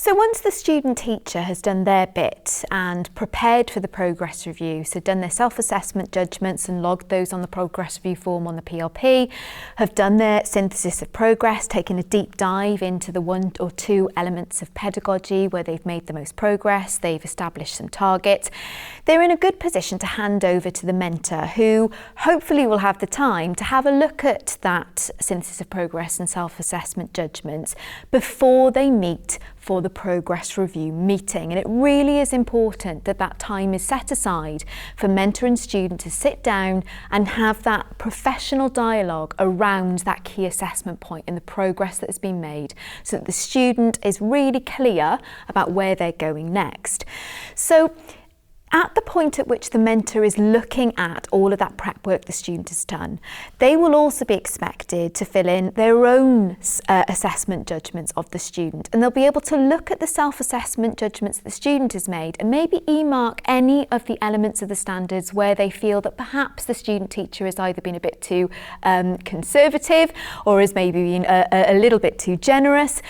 So once the student teacher has done their bit and prepared for the progress review, so done their self-assessment judgments and logged those on the progress review form on the PLP, have done their synthesis of progress, taken a deep dive into the 1 or 2 elements of pedagogy where they've made the most progress, they've established some targets, they're in a good position to hand over to the mentor, who hopefully will have the time to have a look at that synthesis of progress and self-assessment judgments before they meet for the progress review meeting. And it really is important that that time is set aside for mentor and student to sit down and have that professional dialogue around that key assessment point and the progress that has been made, so that the student is really clear about where they're going next. So at the point at which the mentor is looking at all of that prep work the student has done, they will also be expected to fill in their own assessment judgments of the student, and they'll be able to look at the self-assessment judgments that the student has made and maybe e-mark any of the elements of the standards where they feel that perhaps the student teacher has either been a bit too conservative or has maybe been a little bit too generous.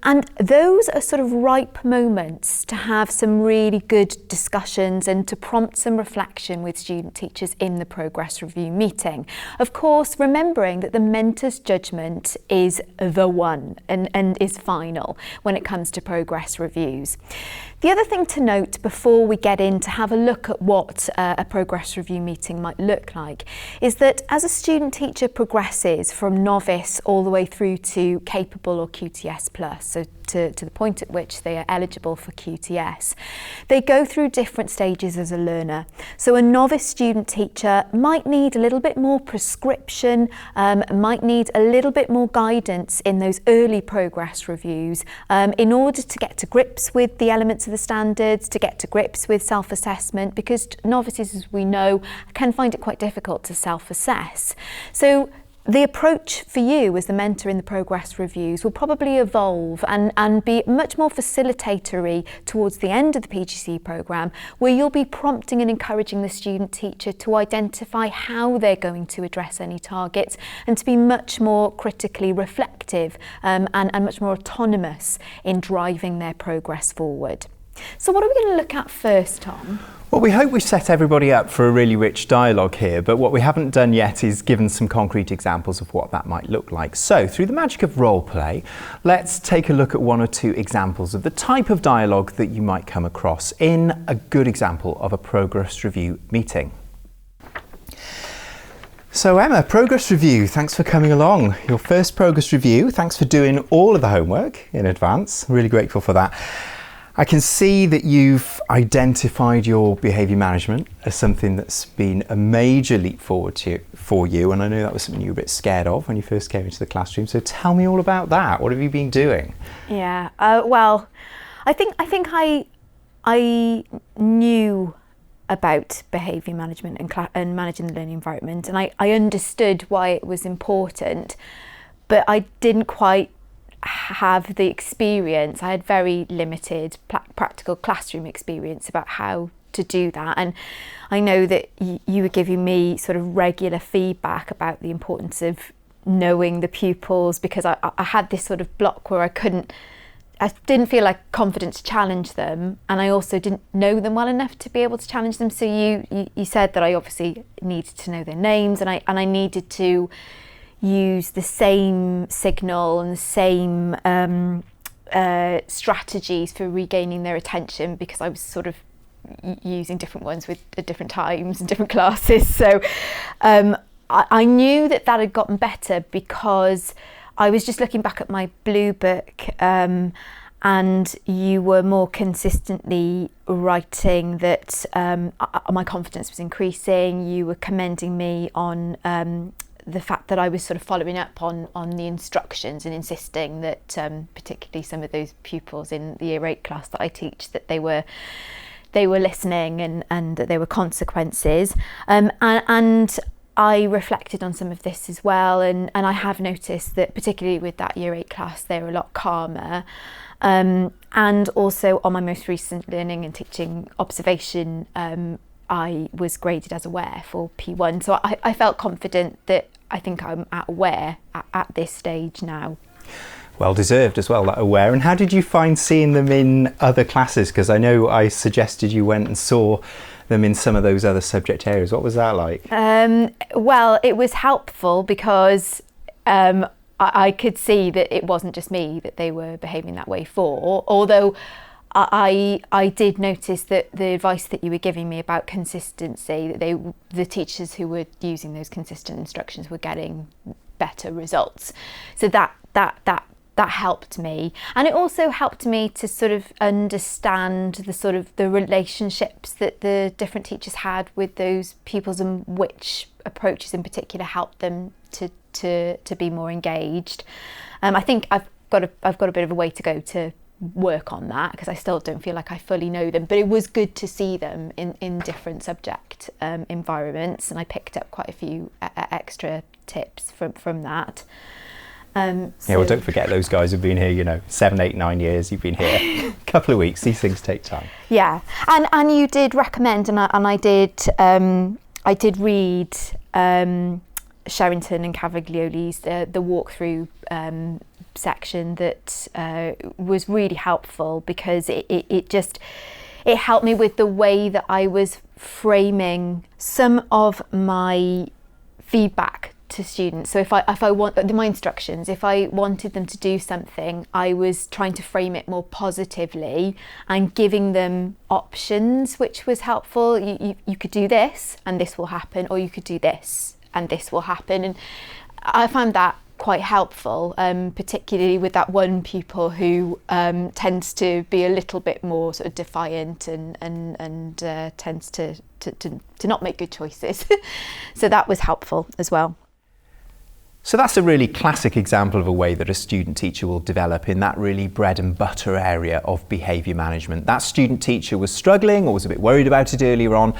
And those are sort of ripe moments to have some really good discussions and to prompt some reflection with student teachers in the progress review meeting. Of course, remembering that the mentor's judgment is the one and is final when it comes to progress reviews. The other thing to note before we get in to have a look at what a progress review meeting might look like is that as a student teacher progresses from novice all the way through to capable or QTS plus, so to the point at which they are eligible for QTS, they go through different stages as a learner. So a novice student teacher might need a little bit more prescription, might need a little bit more guidance in those early progress reviews in order to get to grips with the elements of the standards, to get to grips with self-assessment, because novices, as we know, can find it quite difficult to self-assess. So the approach for you as the mentor in the progress reviews will probably evolve and be much more facilitatory towards the end of the PGCE programme, where you'll be prompting and encouraging the student teacher to identify how they're going to address any targets and to be much more critically reflective and much more autonomous in driving their progress forward. So what are we going to look at first, Tom? Well, we hope we've set everybody up for a really rich dialogue here, but what we haven't done yet is given some concrete examples of what that might look like. So, through the magic of role play, let's take a look at 1 or 2 examples of the type of dialogue that you might come across in a good example of a progress review meeting. So Emma, progress review, thanks for coming along. Your first progress review, thanks for doing all of the homework in advance. Really grateful for that. I can see that you've identified your behaviour management as something that's been a major leap forward for you, and I know that was something you were a bit scared of when you first came into the classroom. So tell me all about that. What have you been doing? Yeah, well, I think I knew about behaviour management and managing the learning environment, and I understood why it was important, but I didn't quite have the experience. I had very limited practical classroom experience about how to do that, and I know that you were giving me sort of regular feedback about the importance of knowing the pupils, because I had this sort of block where I didn't feel like confident to challenge them, and I also didn't know them well enough to be able to challenge them. So you said that I obviously needed to know their names, and I needed to use the same signal and the same strategies for regaining their attention, because I was sort of using different ones at different times and different classes. So I knew that had gotten better because I was just looking back at my blue book, and you were more consistently writing that my confidence was increasing. You were commending me on the fact that I was sort of following up on the instructions and insisting that particularly some of those pupils in the Year 8 class that I teach, that they were listening and that there were consequences. And I reflected on some of this as well, and I have noticed that particularly with that Year 8 class they're a lot calmer. And also on my most recent learning and teaching observation, I was graded as aware for P1, so I felt confident that I think I'm at aware at this stage now. Well deserved as well, that aware. And how did you find seeing them in other classes? Because I know I suggested you went and saw them in some of those other subject areas. What was that like? Well, it was helpful because I could see that it wasn't just me that they were behaving that way for, although I did notice that the advice that you were giving me about consistency, that the teachers who were using those consistent instructions were getting better results. So that helped me, and it also helped me to sort of understand the relationships that the different teachers had with those pupils and which approaches in particular helped them to be more engaged. I think I've got a bit of a way to go to work on that because I still don't feel like I fully know them, but it was good to see them in different subject environments, and I picked up quite a few extra tips from that. Yeah, well, don't forget those guys have been here, 7, 8, 9 years. You've been here a couple of weeks. These things take time. Yeah, and you did recommend, and I did read Sherrington and Cavaglioli's the walkthrough section that was really helpful because it helped me with the way that I was framing some of my feedback to students. So if I want my instructions, if I wanted them to do something, I was trying to frame it more positively and giving them options, which was helpful. You could do this and this will happen, or you could do this and this will happen. And I found that quite helpful, particularly with that one pupil who tends to be a little bit more sort of defiant and tends to not make good choices. So that was helpful as well. So that's a really classic example of a way that a student teacher will develop in that really bread and butter area of behaviour management. That student teacher was struggling or was a bit worried about it earlier on.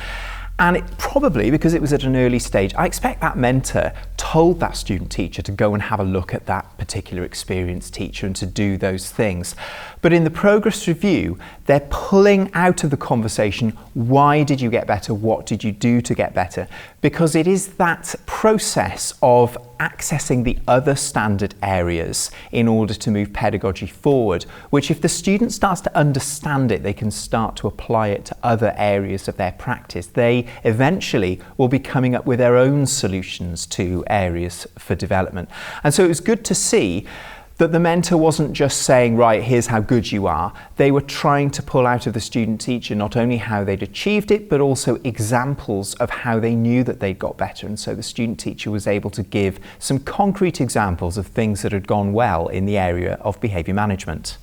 And it probably, because it was at an early stage, I expect that mentor told that student teacher to go and have a look at that particular experienced teacher and to do those things. But in the progress review, they're pulling out of the conversation, why did you get better? What did you do to get better? Because it is that process of accessing the other standard areas in order to move pedagogy forward, which if the student starts to understand it, they can start to apply it to other areas of their practice. They eventually will be coming up with their own solutions to areas for development. And so it was good to see that the mentor wasn't just saying, right, here's how good you are. They were trying to pull out of the student teacher not only how they'd achieved it, but also examples of how they knew that they'd got better. And so the student teacher was able to give some concrete examples of things that had gone well in the area of behaviour management.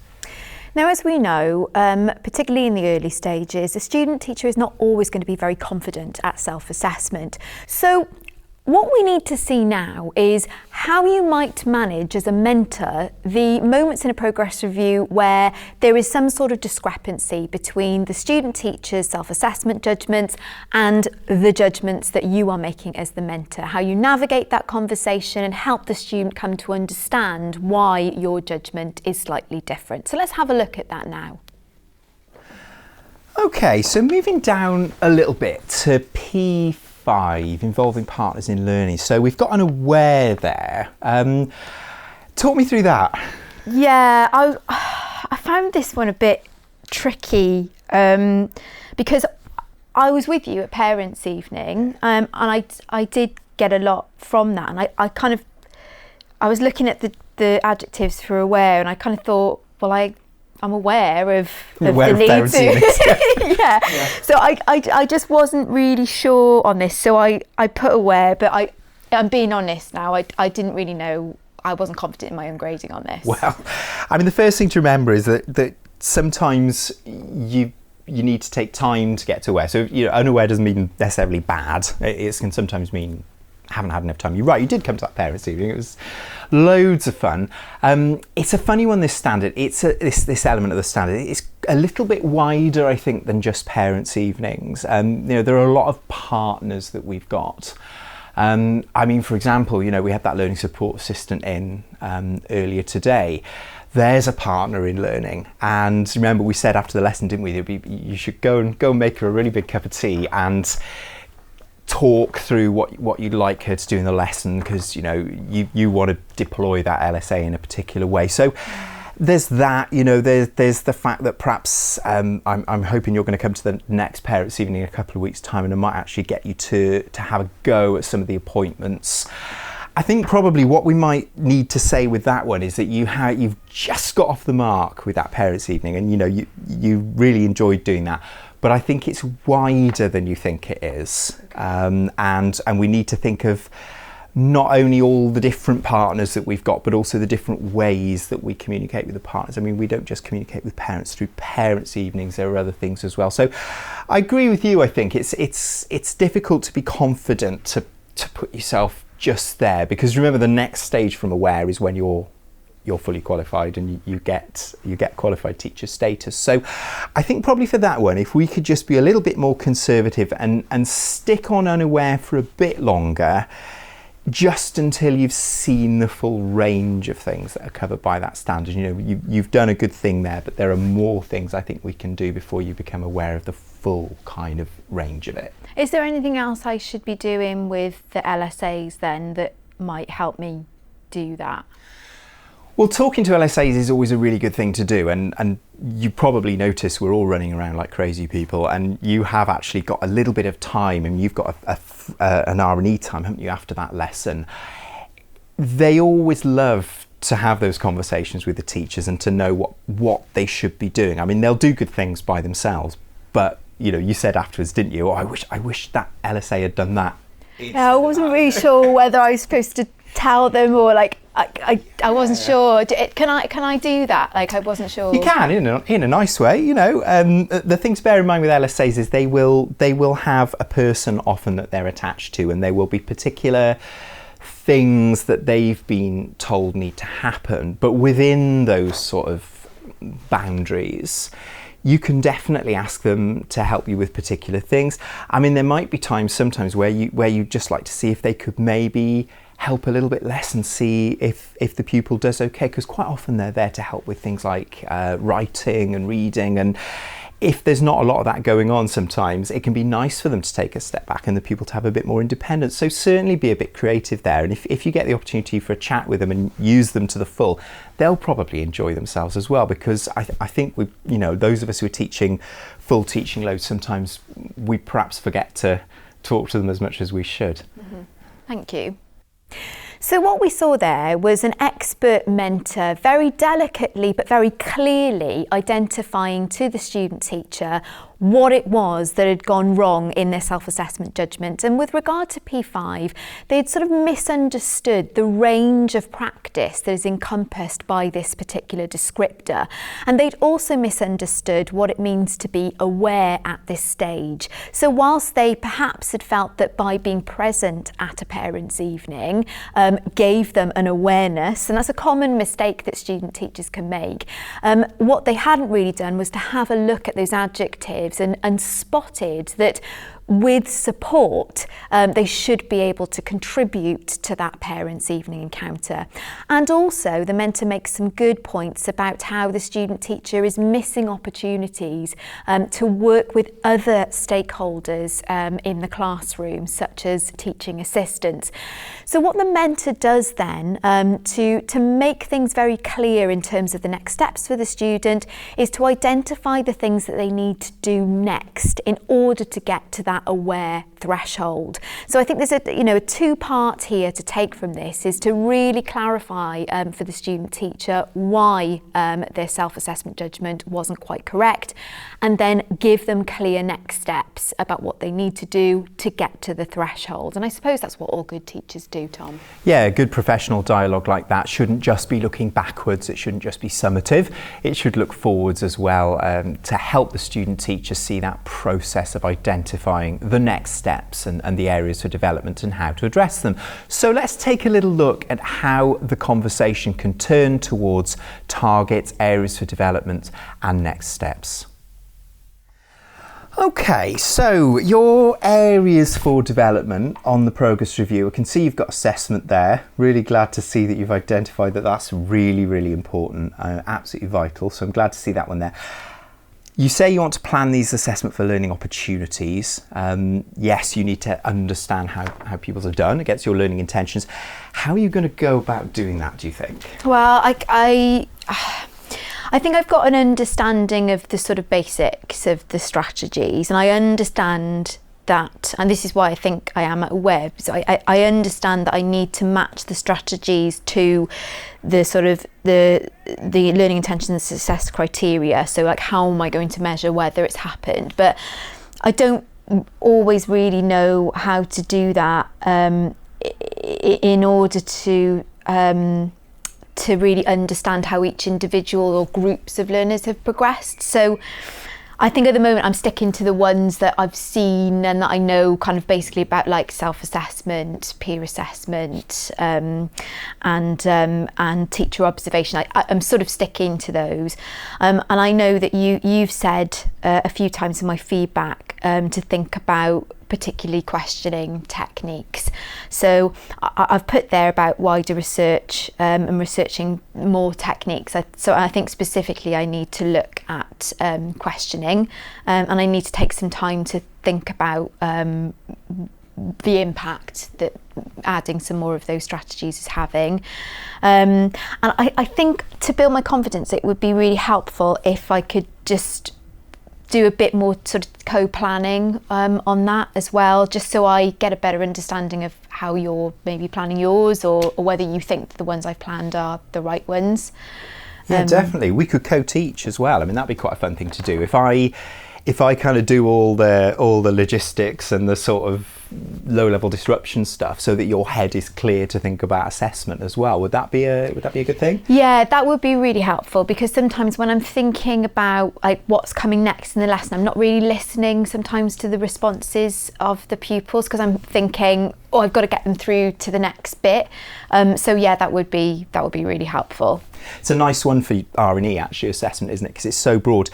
Now, as we know, particularly in the early stages, a student teacher is not always going to be very confident at self-assessment. So what we need to see now is how you might manage as a mentor the moments in a progress review where there is some sort of discrepancy between the student teacher's self-assessment judgments and the judgments that you are making as the mentor. How you navigate that conversation and help the student come to understand why your judgment is slightly different. So let's have a look at that now. Okay, so moving down a little bit to P5, involving partners in learning. So we've got an aware there. Talk me through that. Yeah, I found this one a bit tricky because I was with you at parents' evening and I did get a lot from that, and I was looking at the adjectives for aware, and I kind of thought, well, I'm aware of the need to. Yeah. So I just wasn't really sure on this. So I put aware, but I'm being honest now. I didn't really know. I wasn't confident in my own grading on this. Well, I mean, the first thing to remember is that sometimes you need to take time to get to aware. So unaware doesn't mean necessarily bad. It can sometimes mean haven't had enough time. You're right, you did come to that parents' evening. It was loads of fun. It's a funny one, this standard. It's this element of the standard. It's a little bit wider, I think, than just parents' evenings. There are a lot of partners that we've got. I mean, for example, we had that learning support assistant in earlier today. There's a partner in learning, and remember we said after the lesson, didn't we, you should go and make her a really big cup of tea and talk through what you'd like her to do in the lesson, because you want to deploy that LSA in a particular way. So there's that, there's the fact that perhaps I'm hoping you're going to come to the next parents' evening in a couple of weeks' time, and I might actually get you to have a go at some of the appointments. I think probably what we might need to say with that one is that you've just got off the mark with that parents' evening, and you really enjoyed doing that. But I think it's wider than you think it is. And we need to think of not only all the different partners that we've got, but also the different ways that we communicate with the partners. I mean, we don't just communicate with parents through parents' evenings, there are other things as well. So I agree with you. I think it's difficult to be confident to put yourself just there, because remember, the next stage from Aware is when you're fully qualified and you get qualified teacher status. So I think probably for that one, if we could just be a little bit more conservative and stick on Unaware for a bit longer, just until you've seen the full range of things that are covered by that standard. You've done a good thing there, but there are more things I think we can do before you become aware of the full kind of range of it. Is there anything else I should be doing with the LSAs then that might help me do that? Well, talking to LSAs is always a really good thing to do, and you probably notice we're all running around like crazy people, and you have actually got a little bit of time, and you've got an R&E time, haven't you, after that lesson. They always love to have those conversations with the teachers and to know what they should be doing. I mean, they'll do good things by themselves, but you said afterwards, didn't you? I wish that LSA had done that. Yeah, I wasn't really sure whether I was supposed to tell them, or I wasn't sure. Can I do that? I wasn't sure. You can, in a nice way. The thing to bear in mind with LSAs is they will have a person often that they're attached to, and there will be particular things that they've been told need to happen. But within those sort of boundaries, you can definitely ask them to help you with particular things. I mean, there might be times sometimes where you just like to see if they could maybe help a little bit less and see if the pupil does okay, because quite often they're there to help with things like writing and reading, and if there's not a lot of that going on, sometimes it can be nice for them to take a step back and the pupil to have a bit more independence. So certainly be a bit creative there, and if you get the opportunity for a chat with them and use them to the full, they'll probably enjoy themselves as well, because I think those of us who are teaching full teaching loads, sometimes we perhaps forget to talk to them as much as we should. Mm-hmm. Thank you. So what we saw there was an expert mentor very delicately but very clearly identifying to the student teacher what it was that had gone wrong in their self-assessment judgment. And with regard to P5, they'd sort of misunderstood the range of practice that is encompassed by this particular descriptor. And they'd also misunderstood what it means to be aware at this stage. So whilst they perhaps had felt that by being present at a parents' evening gave them an awareness, and that's a common mistake that student teachers can make, what they hadn't really done was to have a look at those adjectives and spotted that with support, they should be able to contribute to that parents' evening encounter. And also, the mentor makes some good points about how the student teacher is missing opportunities to work with other stakeholders in the classroom, such as teaching assistants. So what the mentor does then, to make things very clear in terms of the next steps for the student, is to identify the things that they need to do next in order to get to that aware threshold. So I think there's a two-part here to take from this, is to really clarify for the student teacher why their self-assessment judgment wasn't quite correct, and then give them clear next steps about what they need to do to get to the threshold. And I suppose that's what all good teachers do, Tom. Yeah, good professional dialogue like that shouldn't just be looking backwards, it shouldn't just be summative, it should look forwards as well, to help the student teacher see that process of identifying the next steps and the areas for development and how to address them. So let's take a little look at how the conversation can turn towards targets, areas for development and next steps. Okay, so your areas for development on the progress review, I can see you've got assessment there. Really glad to see that you've identified that that's really, really important, absolutely vital. So I'm glad to see that one there. You say you want to plan these assessment for learning opportunities. Yes, you need to understand how pupils have done against your learning intentions. How are you going to go about doing that, do you think? Well, I think I've got an understanding of the sort of basics of the strategies, and I understand that, and this is why I think I am at Web. So I understand that I need to match the strategies to the sort of the learning intention and success criteria. So like, how am I going to measure whether it's happened? But I don't always really know how to do that in order to really understand how each individual or groups of learners have progressed. So I think at the moment I'm sticking to the ones that I've seen and that I know kind of basically about, like self-assessment, peer assessment, and teacher observation. I'm sort of sticking to those, and I know that you've said a few times in my feedback to think about particularly questioning techniques. So I've put there about wider research and researching more techniques. So I think specifically I need to look at questioning, and I need to take some time to think about the impact that adding some more of those strategies is having. And I think to build my confidence, it would be really helpful if I could just do a bit more sort of co-planning on that as well, just so I get a better understanding of how you're maybe planning yours, or whether you think the ones I've planned are the right ones. Yeah, definitely. We could co-teach as well. I mean, that'd be quite a fun thing to do. If I kind of do all the logistics and the sort of low-level disruption stuff, so that your head is clear to think about assessment as well, would that be a good thing? Yeah, that would be really helpful, because sometimes when I'm thinking about like what's coming next in the lesson, I'm not really listening sometimes to the responses of the pupils, because I'm thinking, oh, I've got to get them through to the next bit. So yeah, that would be really helpful. It's a nice one for R&E, actually, assessment, isn't it? Because it's so broad.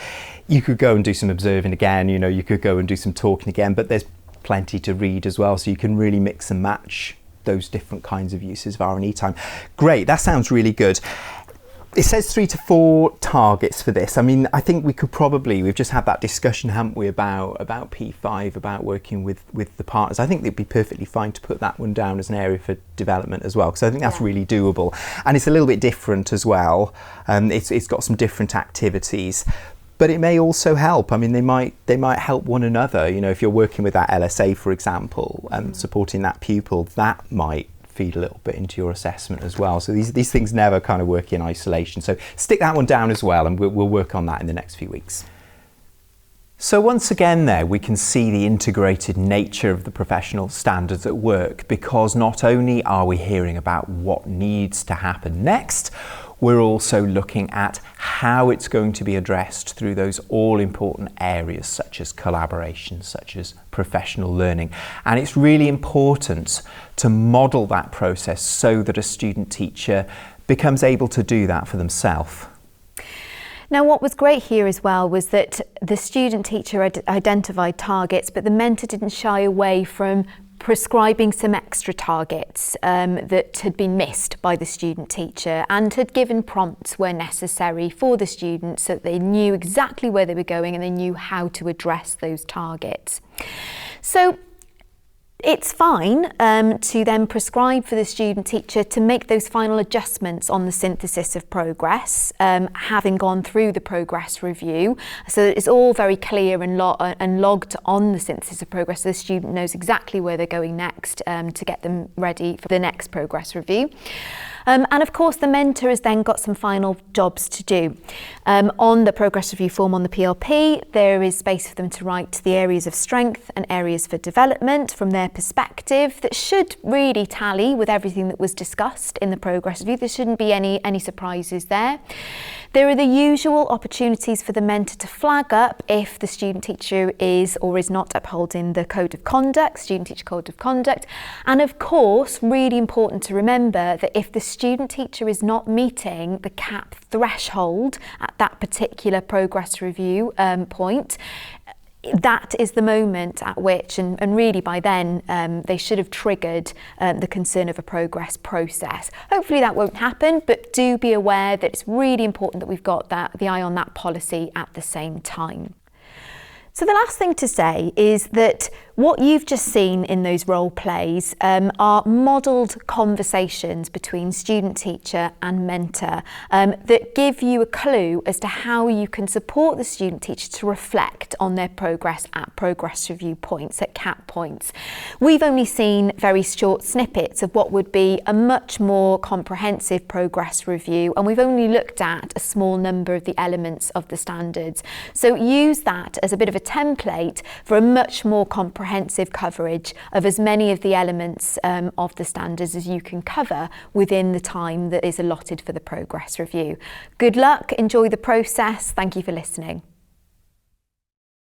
You could go and do some observing again, you could go and do some talking again, but there's plenty to read as well, so you can really mix and match those different kinds of uses of R&E time. Great, that sounds really good. It says 3 to 4 targets for this. I mean, I think we've just had that discussion, haven't we, about P5, about working with the partners. I think it'd be perfectly fine to put that one down as an area for development as well, because I think that's really doable. And it's a little bit different as well. It's got some different activities. But it may also help. I mean, they might help one another. If you're working with that LSA, for example, and supporting that pupil, that might feed a little bit into your assessment as well. So these things never kind of work in isolation. So stick that one down as well, and we'll work on that in the next few weeks. So once again there, we can see the integrated nature of the professional standards at work, because not only are we hearing about what needs to happen next, we're also looking at how it's going to be addressed through those all-important areas such as collaboration, such as professional learning. And it's really important to model that process so that a student teacher becomes able to do that for themselves. Now, what was great here as well was that the student teacher identified targets, but the mentor didn't shy away from prescribing some extra targets that had been missed by the student teacher, and had given prompts where necessary for the students so that they knew exactly where they were going and they knew how to address those targets. So it's fine to then prescribe for the student teacher to make those final adjustments on the synthesis of progress, having gone through the progress review, so that it's all very clear and logged on the synthesis of progress, so the student knows exactly where they're going next to get them ready for the next progress review. And of course, the mentor has then got some final jobs to do. On the progress review form on the PLP, there is space for them to write the areas of strength and areas for development from their perspective that should really tally with everything that was discussed in the progress review. There shouldn't be any surprises there. There are the usual opportunities for the mentor to flag up if the student teacher is or is not upholding the code of conduct, student teacher code of conduct. And of course, really important to remember that if the student teacher is not meeting the CAP threshold at that particular progress review point, that is the moment at which, and really by then, they should have triggered the concern of a progress process. Hopefully that won't happen, but do be aware that it's really important that we've got the eye on that policy at the same time. So the last thing to say is that what you've just seen in those role plays are modelled conversations between student, teacher and mentor that give you a clue as to how you can support the student teacher to reflect on their progress at progress review points, at CAP points. We've only seen very short snippets of what would be a much more comprehensive progress review, and we've only looked at a small number of the elements of the standards. So use that as a bit of a template for a much more comprehensive coverage of as many of the elements of the standards as you can cover within the time that is allotted for the progress review. Good luck, enjoy the process. Thank you for listening.